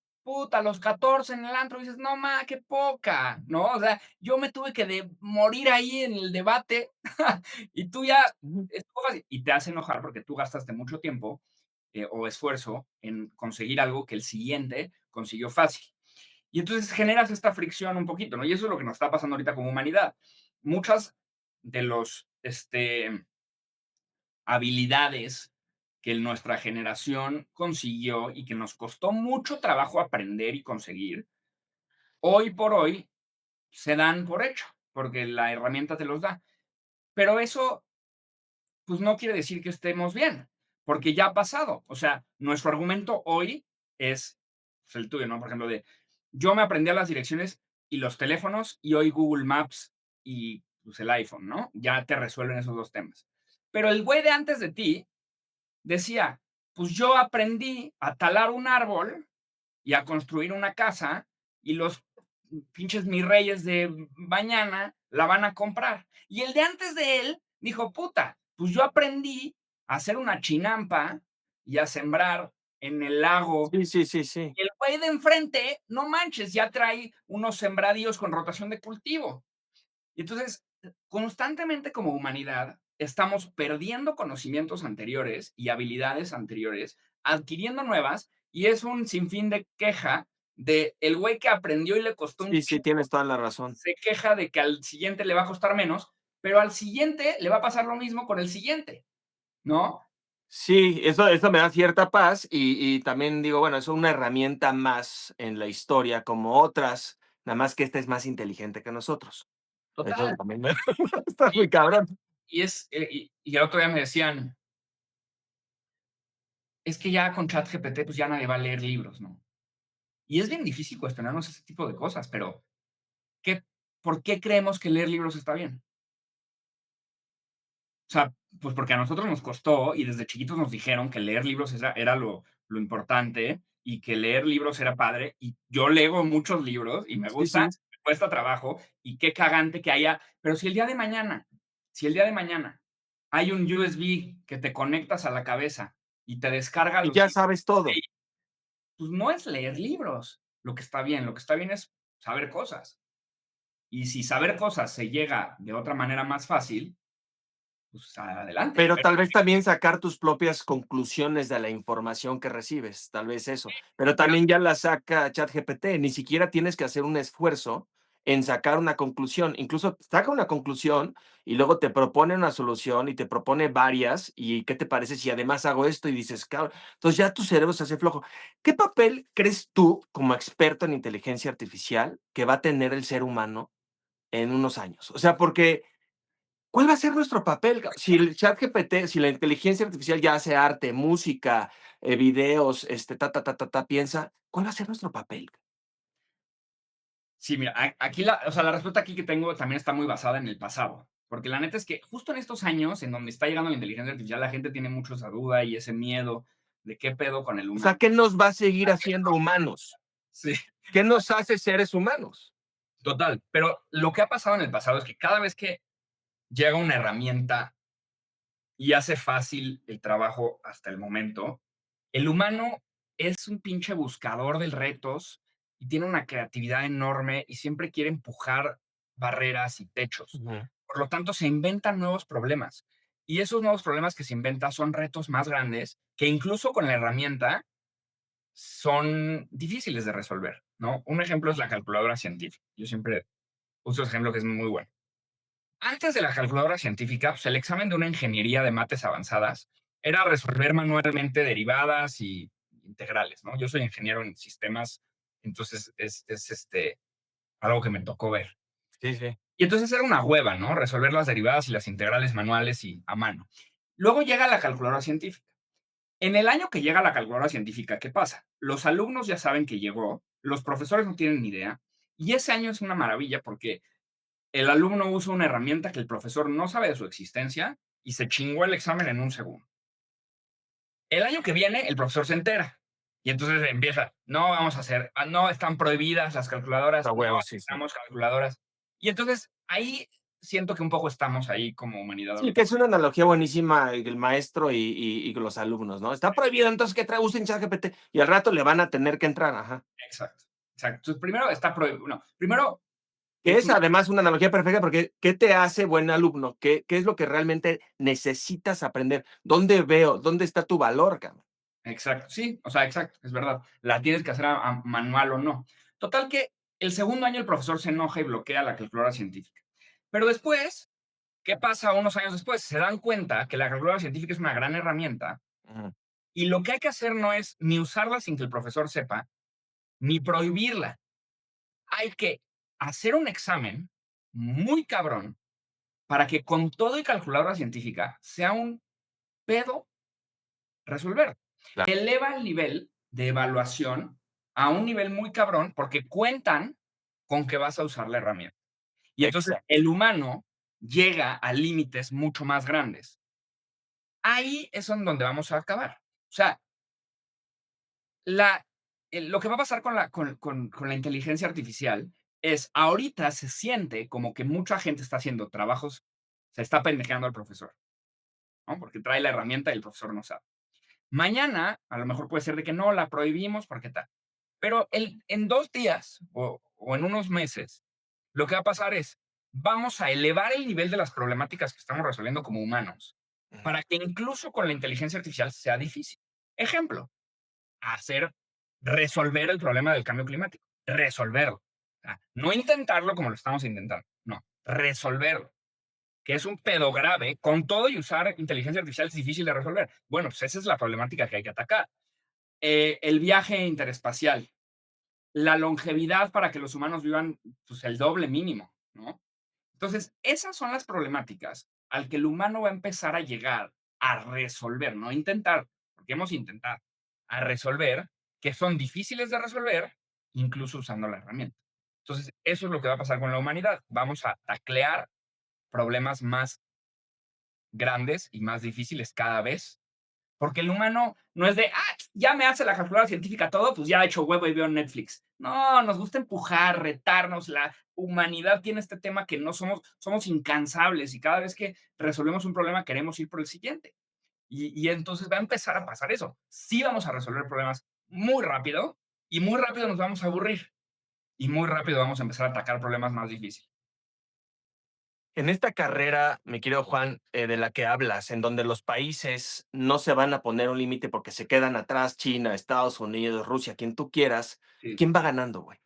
a los 14 en el antro, dices: "No ma, qué poca", ¿no? O sea, yo me tuve que morir ahí en el debate, y tú ya Ujú. escojas y te hace enojar porque tú gastaste mucho tiempo, o esfuerzo en conseguir algo que el siguiente consiguió fácil. Y entonces generas esta fricción un poquito, ¿no? Y eso es lo que nos está pasando ahorita como humanidad. Muchas de los habilidades que nuestra generación consiguió y que nos costó mucho trabajo aprender y conseguir, hoy por hoy se dan por hecho, porque la herramienta te los da. Pero eso pues no quiere decir que estemos bien, porque ya ha pasado. O sea, nuestro argumento hoy es pues, el tuyo, ¿no? Por ejemplo, de yo me aprendí a las direcciones y los teléfonos y hoy Google Maps y pues, el iPhone, ¿no? Ya te resuelven esos dos temas. Pero el güey de antes de ti decía, pues yo aprendí a talar un árbol y a construir una casa y los pinches mis reyes de mañana la van a comprar. Y el de antes de él dijo, puta, pues yo aprendí a hacer una chinampa y a sembrar en el lago. Sí, sí, sí, sí. Y el güey de enfrente, no manches, ya trae unos sembradíos con rotación de cultivo. Y entonces, constantemente como humanidad, estamos perdiendo conocimientos anteriores y habilidades anteriores, adquiriendo nuevas, y es un sinfín de queja de el güey que aprendió y le costó un Sí, sí, chingo, tienes toda la razón. se queja de que al siguiente le va a costar menos, pero al siguiente le va a pasar lo mismo con el siguiente, ¿no? Sí, eso me da cierta paz y también digo, bueno, es una herramienta más en la historia como otras, nada más que esta es más inteligente que nosotros. Eso Total. también me está Y, muy cabrón. y el otro día me decían, es que ya con ChatGPT, pues ya nadie va a leer libros, ¿no? Y es bien difícil cuestionarnos ese tipo de cosas, pero ¿qué, ¿por qué creemos que leer libros está bien? O sea, pues porque a nosotros nos costó y desde chiquitos nos dijeron que leer libros era lo importante y que leer libros era padre. Y yo leo muchos libros y me Sí, gusta, sí. me cuesta trabajo y qué cagante que haya. Pero si el día de mañana hay un USB que te conectas a la cabeza y te descarga Y los ya libros, sabes todo. pues no es leer libros lo que está bien. Lo que está bien es saber cosas. Y si saber cosas se llega de otra manera más fácil, pues adelante. Pero Pero tal vez también sacar tus propias conclusiones de la información que recibes, tal vez eso. Pero pero también ya la saca ChatGPT, ni siquiera tienes que hacer un esfuerzo en sacar una conclusión. Incluso saca una conclusión y luego te propone una solución y te propone varias. ¿Y qué te parece si además hago esto? Y dices, claro, entonces ya tu cerebro se hace flojo. ¿Qué papel crees tú, como experto en inteligencia artificial, que va a tener el ser humano en unos años? O sea, porque ¿cuál va a ser nuestro papel? Si el ChatGPT, si la inteligencia artificial ya hace arte, música, videos, piensa, ¿cuál va a ser nuestro papel? sí, mira, aquí o sea, la respuesta aquí que tengo también está muy basada en el pasado. Porque la neta es que justo en estos años en donde está llegando la inteligencia artificial, la gente tiene mucho esa duda y ese miedo de qué pedo con el O sea, humano. ¿qué nos va a seguir haciendo humanos? Sí, ¿Qué nos hace seres humanos? total. Pero lo que ha pasado en el pasado es que cada vez que llega una herramienta y hace fácil el trabajo hasta el momento, el humano es un pinche buscador de retos y tiene una creatividad enorme y siempre quiere empujar barreras y techos. Ujú. Por lo tanto, se inventan nuevos problemas. Y esos nuevos problemas que se inventan son retos más grandes que incluso con la herramienta son difíciles de resolver, ¿no? Un ejemplo es la calculadora científica. Yo siempre uso ese ejemplo que es muy bueno. Antes de la calculadora científica, pues el examen de una ingeniería de mates avanzadas era resolver manualmente derivadas y integrales, ¿no? Yo soy ingeniero en sistemas, entonces algo que me tocó ver. Sí, sí. Y entonces era una hueva, ¿no? Resolver las derivadas y las integrales manuales y a mano. Luego llega la calculadora científica. En el año que llega la calculadora científica, ¿qué pasa? Los alumnos ya saben que llegó, los profesores no tienen ni idea, y ese año es una maravilla porque El alumno usa una herramienta que el profesor no sabe de su existencia y se chingó el examen en un segundo. El año que viene, el profesor se entera y entonces empieza, no vamos a hacer, no, están prohibidas las calculadoras, A no huevo, sí, sí. necesitamos calculadoras. Y entonces ahí siento que un poco estamos ahí como humanidad Sí, que ahorita. es una analogía buenísima el maestro y los alumnos, ¿no? Está prohibido, entonces que usen ChatGPT y al rato le van a tener que entrar, ajá. Exacto, exacto. Entonces, primero está prohibido, no, primero Que es es una, además una analogía perfecta porque ¿qué te hace buen alumno? ¿Qué es lo que realmente necesitas aprender? ¿Dónde veo? ¿Dónde está tu valor, cabrón? exacto, sí, o sea, exacto, es verdad. La tienes que hacer a manual o no. Total que el segundo año el profesor se enoja y bloquea la calculadora científica. Pero después, ¿qué pasa unos años después? Se dan cuenta que la calculadora científica es una gran herramienta Ujú, y lo que hay que hacer no es ni usarla sin que el profesor sepa, ni prohibirla. Hay que hacer un examen muy cabrón para que con todo y calculadora científica sea un pedo resolver. claro. Eleva el nivel de evaluación a un nivel muy cabrón porque cuentan con que vas a usar la herramienta. Y entonces Exacto. el humano llega a límites mucho más grandes. Ahí es en donde vamos a acabar. O sea, la, lo que va a pasar con la inteligencia artificial es, ahorita se siente como que mucha gente está haciendo trabajos, se está pendejeando al profesor, ¿no? Porque trae la herramienta y el profesor no sabe. Mañana, a lo mejor puede ser de que no, la prohibimos porque tal. Pero en 2 días o en unos meses, lo que va a pasar es, vamos a elevar el nivel de las problemáticas que estamos resolviendo como humanos Ujú. para que incluso con la inteligencia artificial sea difícil. Ejemplo, hacer, resolver el problema del cambio climático, resolverlo. O sea, no intentarlo como lo estamos intentando, no, resolverlo, que es un pedo grave, con todo y usar inteligencia artificial es difícil de resolver. Bueno, pues esa es la problemática que hay que atacar. El viaje interespacial, la longevidad para que los humanos vivan pues, el doble mínimo, ¿no? Entonces, esas son las problemáticas al que el humano va a empezar a llegar a resolver, no a intentar, porque hemos intentado, a resolver, que son difíciles de resolver, incluso usando la herramienta. Entonces, eso es lo que va a pasar con la humanidad. Vamos a taclear problemas más grandes y más difíciles cada vez, porque el humano no es de, ya me hace la calculadora científica todo, pues ya he hecho huevo y veo Netflix. No, nos gusta empujar, retarnos. La humanidad tiene este tema que no somos incansables y cada vez que resolvemos un problema queremos ir por el siguiente. Y entonces va a empezar a pasar eso. Sí vamos a resolver problemas muy rápido y muy rápido nos vamos a aburrir y muy rápido vamos a empezar a atacar problemas más difíciles. En esta carrera, mi querido Juan, de la que hablas, en donde los países no se van a poner un límite porque se quedan atrás, China, Estados Unidos, Rusia, quien tú quieras, Sí. ¿quién va ganando, güey?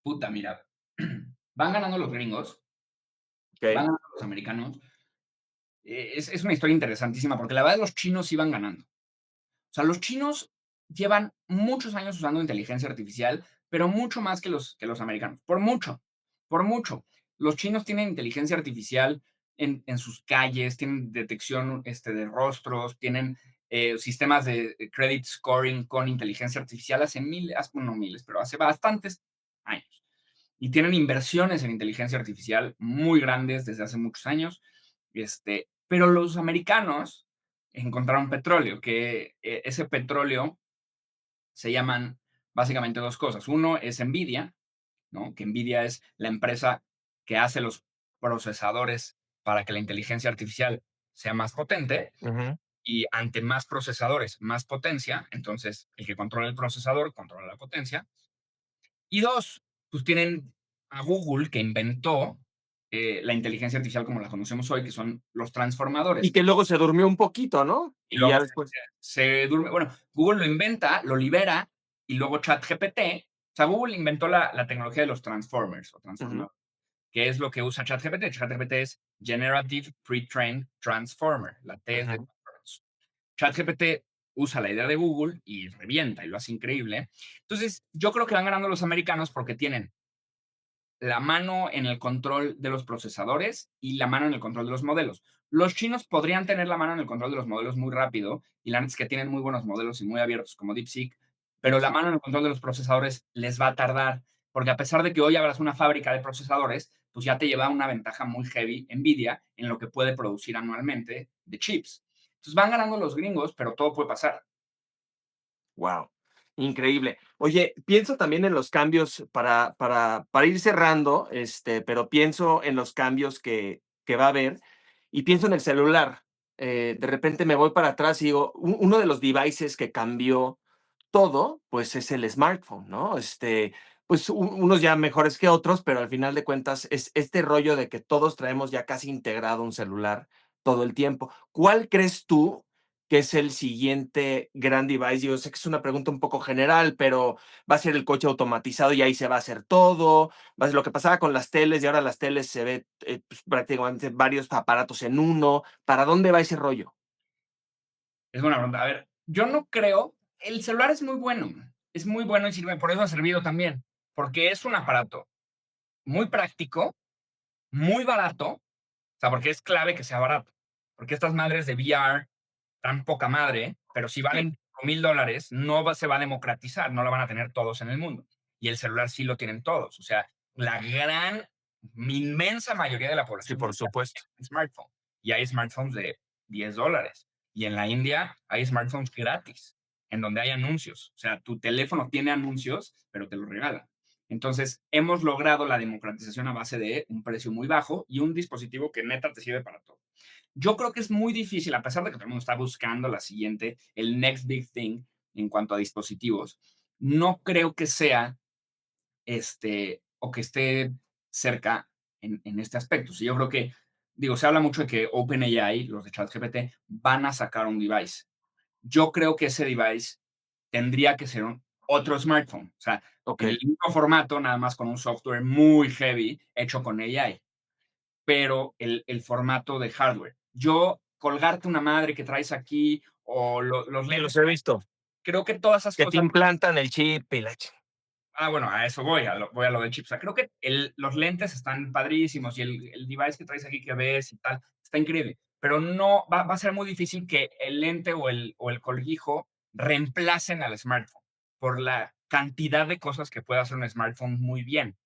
Puta, mira. Van ganando los gringos, van ¿Ok? ganando los americanos. Es una historia interesantísima porque la verdad los chinos iban ganando. O sea, los chinos llevan muchos años usando inteligencia artificial, pero mucho más que los americanos. Por mucho, por mucho. Los chinos tienen inteligencia artificial en sus calles, tienen detección de rostros, tienen sistemas de credit scoring con inteligencia artificial hace miles, bueno, no miles, pero hace bastantes años. Y tienen inversiones en inteligencia artificial muy grandes desde hace muchos años. Pero los americanos encontraron petróleo, que ese petróleo se llaman básicamente dos cosas. Uno es Nvidia, ¿no? Que Nvidia es la empresa que hace los procesadores para que la inteligencia artificial sea más potente Ujú. y ante más procesadores, más potencia. Entonces, el que controla el procesador controla la potencia. Y dos, pues tienen a Google que inventó la inteligencia artificial como la conocemos hoy, que son los Y transformadores. que luego se durmió un poquito, ¿no? Y Y luego ya después. se duerme. Bueno, Google lo inventa, lo libera y luego ChatGPT. O sea, Google inventó la tecnología de los transformers o Ujú, transformadores, que es lo que usa ChatGPT. ChatGPT es Generative Pre-trained Transformer. La T es de ujú. transformers. ChatGPT usa la idea de Google y revienta y lo hace increíble. Entonces, yo creo que van ganando los americanos porque tienen la mano en el control de los procesadores y la mano en el control de los modelos. Los chinos podrían tener la mano en el control de los modelos muy rápido, y la neta es que tienen muy buenos modelos y muy abiertos como DeepSeek, pero la DeepSeek. mano en el control de los procesadores les va a tardar, porque a pesar de que hoy abras una fábrica de procesadores, pues ya te lleva una ventaja muy heavy Nvidia en lo que puede producir anualmente de chips. Entonces van ganando los gringos, pero todo puede pasar. Wow, increíble. Oye, pienso también en los cambios para ir cerrando, pero pienso en los cambios que va a haber y pienso en el celular. De repente me voy para atrás y digo, uno de los devices que cambió todo, pues es el smartphone, ¿no? Pues unos ya mejores que otros, pero al final de cuentas es este rollo de que todos traemos ya casi integrado un celular todo el tiempo. ¿Cuál crees tú que es el siguiente gran device? Yo sé que es una pregunta un poco general, pero va a ser el coche automatizado y ahí se va a hacer todo. Va a ser lo que pasaba con las teles y ahora las teles se ve pues, prácticamente varios aparatos en uno. ¿Para dónde va ese rollo? Es buena pregunta. A ver, yo no creo, el celular es muy bueno y sirve, por eso ha servido también, porque es un aparato muy práctico, muy barato, o sea, porque es clave que sea barato, porque estas madres de VR tan poca madre, pero si valen $5,000, se va a democratizar, no lo van a tener todos en el mundo. Y el celular sí lo tienen todos. O sea, la gran, inmensa mayoría de la Sí, población por mundial supuesto. tiene un smartphone. Y hay smartphones de $10. Y en la India hay smartphones gratis, en donde hay anuncios. O sea, tu teléfono tiene anuncios, pero te lo regalan. Entonces, hemos logrado la democratización a base de un precio muy bajo y un dispositivo que neta te sirve para todo. Yo creo que es muy difícil, a pesar de que todo el mundo está buscando la siguiente, el next big thing en cuanto a dispositivos, no creo que sea o que esté cerca en este aspecto. Sí, yo creo que, digo, se habla mucho de que OpenAI, los de ChatGPT, van a sacar un device. Yo creo que ese device tendría que ser otro smartphone, o sea, Ok. en el mismo formato, nada más con un software muy heavy hecho con AI, pero el formato de hardware. Yo colgarte una madre que traes aquí o los Sí, los lentes, he visto. creo que todas esas Que te cosas. implantan el chip y Bueno, a eso voy, voy a lo del chip. O sea, creo que los lentes están padrísimos y el device que traes aquí que ves y tal, está increíble, pero no va a ser muy difícil que el lente o el colguijo reemplacen al smartphone por la cantidad de cosas que puede hacer un smartphone muy bien.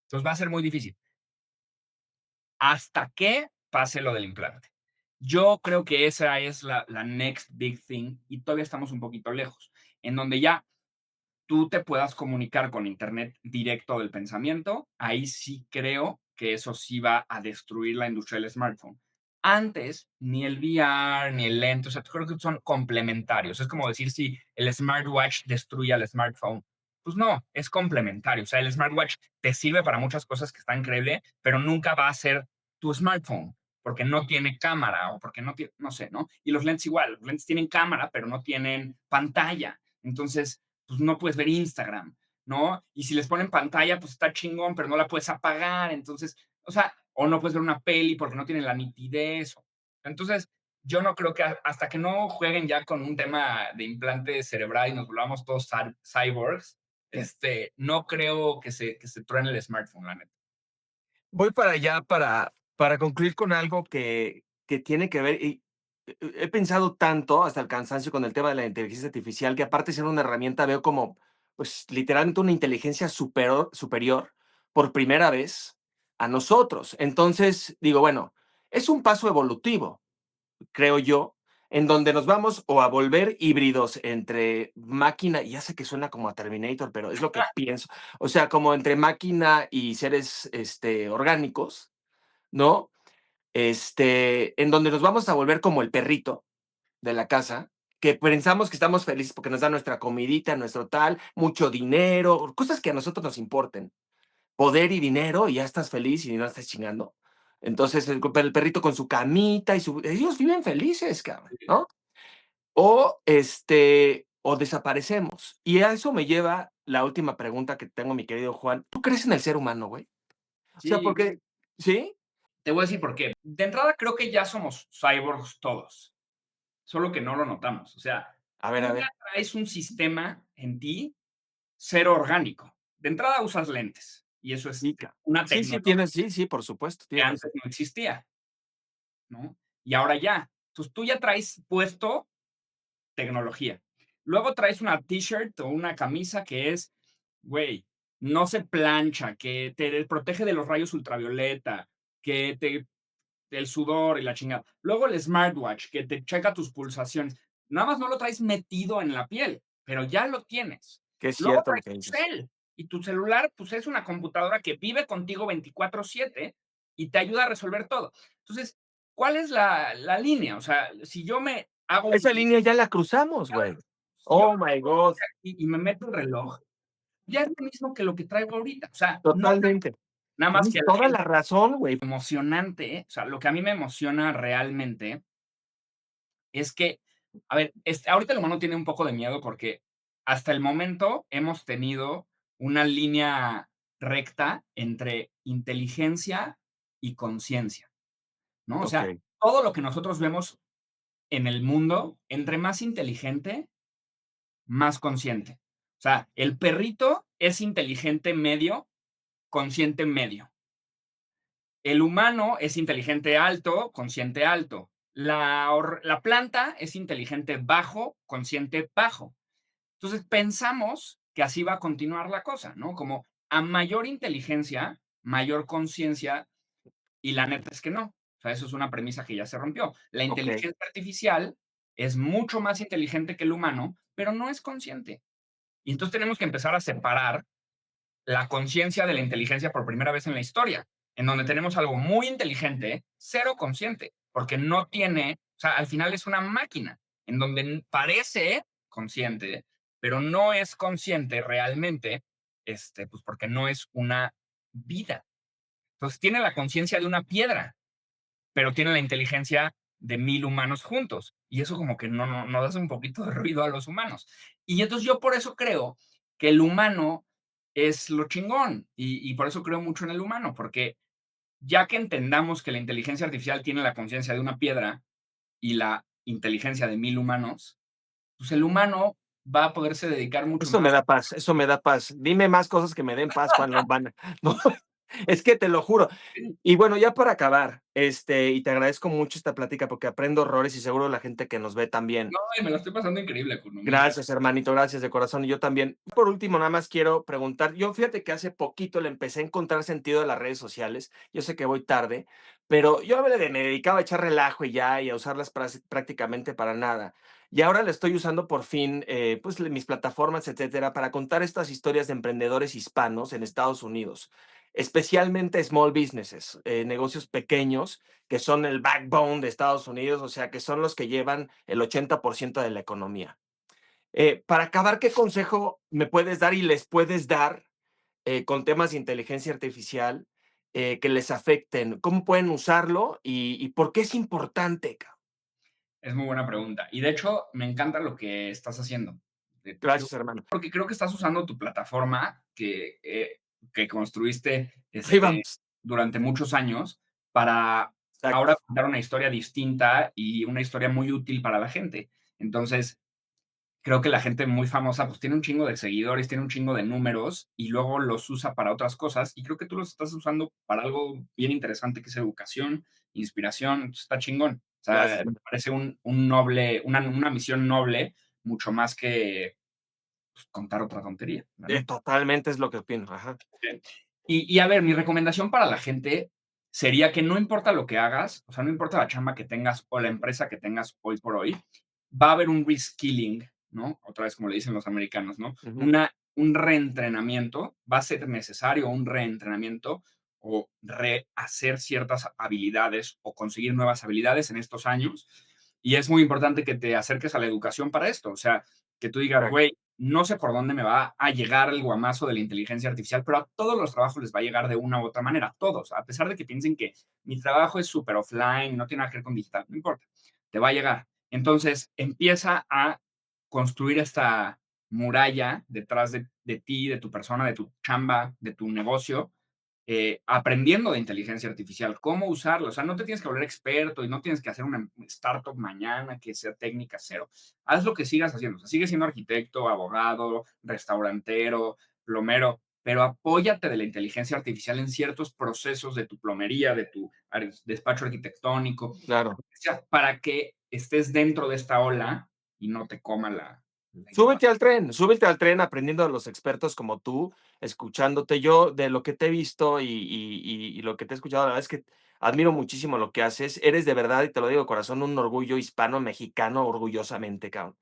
Entonces va a ser muy difícil. Hasta que pase lo del implante. Yo creo que esa es la next big thing y todavía estamos un poquito lejos, en donde ya tú te puedas comunicar con Internet directo del pensamiento, ahí sí creo que eso sí va a destruir la industria del smartphone. Antes, ni el VR, ni el lente, o sea, creo que son complementarios. Es como decir si el smartwatch destruye al smartphone. Pues no, es complementario. O sea, el smartwatch te sirve para muchas cosas que están increíble, pero nunca va a ser tu smartphone porque no tiene cámara o porque no tiene, no sé, ¿no? Y los lentes igual, los lentes tienen cámara, pero no tienen pantalla. Entonces, pues no puedes ver Instagram, ¿no? Y si les ponen pantalla, pues está chingón, pero no la puedes apagar. Entonces, o sea, o no puedes ver una peli porque no tiene la nitidez. Entonces, yo no creo que hasta que no jueguen ya con un tema de implante cerebral y nos volvamos todos cyborgs, no creo que se truene el smartphone, la neta. voy para allá para concluir con algo que tiene que ver, y he pensado tanto hasta el cansancio con el tema de la inteligencia artificial, que aparte de ser una herramienta, veo como, pues, literalmente una inteligencia superior por primera vez a nosotros. Entonces, digo, bueno, es un paso evolutivo, creo yo, en donde nos vamos o a volver híbridos entre máquina, y ya sé que suena como a Terminator, pero es lo que pienso, o sea, como entre máquina y seres orgánicos, ¿no? En donde nos vamos a volver como el perrito de la casa, que pensamos que estamos felices porque nos da nuestra comidita, nuestro tal, mucho dinero, cosas que a nosotros nos importen, poder y dinero, y ya estás feliz y no estás chingando. Entonces, el perrito con su camita y su. Ellos viven felices, cabrón, ¿no? O desaparecemos. Y a eso me lleva la última pregunta que tengo, mi querido Juan. ¿Tú crees en el ser humano, güey? O sea, Sí, porque. ¿Sí? te voy a decir por qué. De entrada, creo que ya somos cyborgs todos, solo que no lo notamos. O sea, A ver, tú a ya ver. traes un sistema en ti cero orgánico. De entrada usas lentes y eso es Sí, una sí, sí, tecnología tienes, sí, sí, por supuesto, que tienes antes razón. no existía, ¿no? Y ahora ya. Entonces tú ya traes puesto tecnología. Luego traes una t-shirt o una camisa que es, güey, no se plancha, que te protege de los rayos ultravioleta, que te el sudor y la chingada. Luego el smartwatch, que te checa tus pulsaciones. Nada más no lo traes metido en la piel, pero ya lo tienes. Que es Luego cierto lo traes que tu dices. cel, y tu celular, pues, es una computadora que vive contigo 24/7 y te ayuda a resolver todo. Entonces, ¿cuál es la línea? O sea, si yo me hago un Esa línea ya la cruzamos, güey. si yo Oh my God. y me meto el reloj, ya es lo mismo que lo que traigo ahorita. O sea, no, Totalmente. nada más que Tienes la toda gente la razón, güey. emocionante, o sea, lo que a mí me emociona realmente es que, a ver, ahorita el humano tiene un poco de miedo porque hasta el momento hemos tenido una línea recta entre inteligencia y conciencia, ¿no? O sea, Okey, todo lo que nosotros vemos en el mundo, entre más inteligente, más consciente. O sea, el perrito es inteligente medio, consciente medio. El humano es inteligente alto, consciente alto. La planta es inteligente bajo, consciente bajo. Entonces pensamos que así va a continuar la cosa, ¿no? Como a mayor inteligencia, mayor conciencia, y la neta es que no. O sea, eso es una premisa que ya se rompió. La okey. inteligencia artificial es mucho más inteligente que el humano, pero no es consciente. Y entonces tenemos que empezar a separar la conciencia de la inteligencia por primera vez en la historia, en donde tenemos algo muy inteligente, cero consciente, porque no tiene, o sea, al final es una máquina, en donde parece consciente, pero no es consciente realmente, pues porque no es una vida. Entonces tiene la conciencia de una piedra, pero tiene la inteligencia de 1000 humanos juntos. Y eso como que no hace un poquito de ruido a los humanos. Y entonces yo por eso creo que el humano es lo chingón. Y por eso creo mucho en el humano, porque ya que entendamos que la inteligencia artificial tiene la conciencia de una piedra y la inteligencia de 1000 humanos, pues el humano va a poderse dedicar mucho Eso más. me da paz, eso me da paz. Dime más cosas que me den paz, Juan Lombana. No, es que te lo juro. Y bueno, ya para acabar, y te agradezco mucho esta plática porque aprendo horrores y seguro la gente que nos ve también. No, y me lo estoy pasando increíble, Kuno. Mil gracias. Gracias, hermanito, gracias de corazón. Y yo también. Por último, nada más quiero preguntar, yo fíjate que hace poquito le empecé a encontrar sentido a las redes sociales. Yo sé que voy tarde, pero yo me dedicaba a echar relajo y ya, y a usarlas prácticamente para nada. Y ahora le estoy usando por fin, pues mis plataformas, etcétera, para contar estas historias de emprendedores hispanos en Estados Unidos, especialmente small businesses, negocios pequeños que son el backbone de Estados Unidos, o sea, que son los que llevan el 80% de la economía. Para acabar, ¿qué consejo me puedes dar y les puedes dar con temas de inteligencia artificial que les afecten? ¿Cómo pueden usarlo y por qué es importante? Es muy buena pregunta. Y de hecho, me encanta lo que estás haciendo. Gracias, hermano. Porque creo que estás usando tu plataforma que construiste Ahí vamos. durante muchos años para ahora Exacto. contar una historia distinta y una historia muy útil para la gente. Entonces, creo que la gente muy famosa, pues tiene un chingo de seguidores, tiene un chingo de números y luego los usa para otras cosas. Y creo que tú los estás usando para algo bien interesante que es educación, inspiración. Entonces, está chingón. O sea, Gracias. me parece un noble, una misión noble, mucho más que pues, contar otra tontería, la neta. Totalmente es lo que opino. Ajá. Y a ver, mi recomendación para la gente sería que no importa lo que hagas, o sea, no importa la chamba que tengas o la empresa que tengas hoy por hoy, va a haber un reskilling, ¿no? Otra vez, como le dicen los americanos, ¿no? Ujú. Un reentrenamiento, va a ser necesario un reentrenamiento o rehacer ciertas habilidades o conseguir nuevas habilidades en estos años. Y es muy importante que te acerques a la educación para esto, o sea, que tú digas, Correcto. güey, no sé por dónde me va a llegar el guamazo de la inteligencia artificial, pero a todos los trabajos les va a llegar de una u otra manera, a todos, a pesar de que piensen que mi trabajo es súper offline, no tiene nada que ver con digital, no importa, te va a llegar. Entonces, empieza a construir esta muralla detrás de ti, de tu persona, de tu chamba, de tu negocio, aprendiendo de inteligencia artificial, cómo usarlo. O sea, no te tienes que volver experto y no tienes que hacer una startup mañana que sea técnica cero. Haz lo que sigas haciendo. O sea, sigue siendo arquitecto, abogado, restaurantero, plomero, pero apóyate de la inteligencia artificial en ciertos procesos de tu plomería, de tu despacho arquitectónico, Claro. para que estés dentro de esta ola y no te coma Súbete al tren aprendiendo de los expertos como tú, escuchándote. Yo, de lo que te he visto y lo que te he escuchado, la verdad es que admiro muchísimo lo que haces. Eres de verdad, y te lo digo de corazón, un orgullo hispano-mexicano, orgullosamente, cabrón.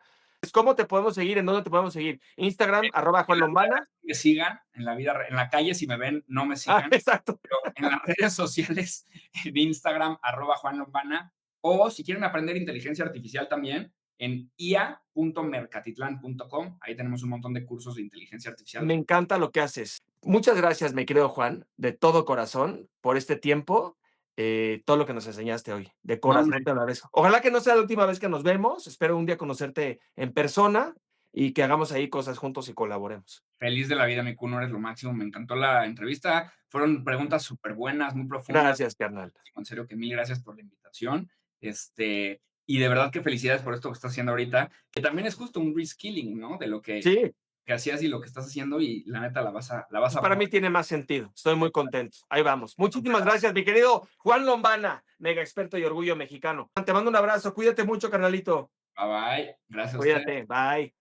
¿Cómo te podemos seguir? ¿En dónde te podemos seguir? Instagram, En @Juan la vida real Lombana. me sigan, en la calle si me ven, no me Ah, sigan, exacto. pero en las redes sociales, en Instagram, @Juan Lombana, o si quieren aprender inteligencia artificial también, en ia.mercatitlán.com. Ahí tenemos un montón de cursos de inteligencia artificial. Me encanta lo que haces. Muchas gracias, mi querido Juan, de todo corazón, por este tiempo, todo lo que nos enseñaste hoy. De No, hombre, corazón te lo agradezco. Ojalá que no sea la última vez que nos vemos. Espero un día conocerte en persona y que hagamos ahí cosas juntos y colaboremos. feliz de la vida, mi Kuno, eres lo máximo. Me encantó la entrevista. Fueron preguntas súper buenas, muy profundas. Gracias, carnal. En serio que mil gracias por la invitación. Y de verdad que felicidades por esto que estás haciendo ahorita, que también es justo un reskilling, ¿no? De lo Sí, que hacías y lo que estás haciendo y la neta la vas pues a para mí tiene más sentido. Estoy muy contento. Ahí vamos. Muchísimas gracias, mi querido Juan Lombana, mega experto y orgullo mexicano. Te mando un abrazo. Cuídate mucho, carnalito. bye bye. Gracias a usted. Cuídate. Bye.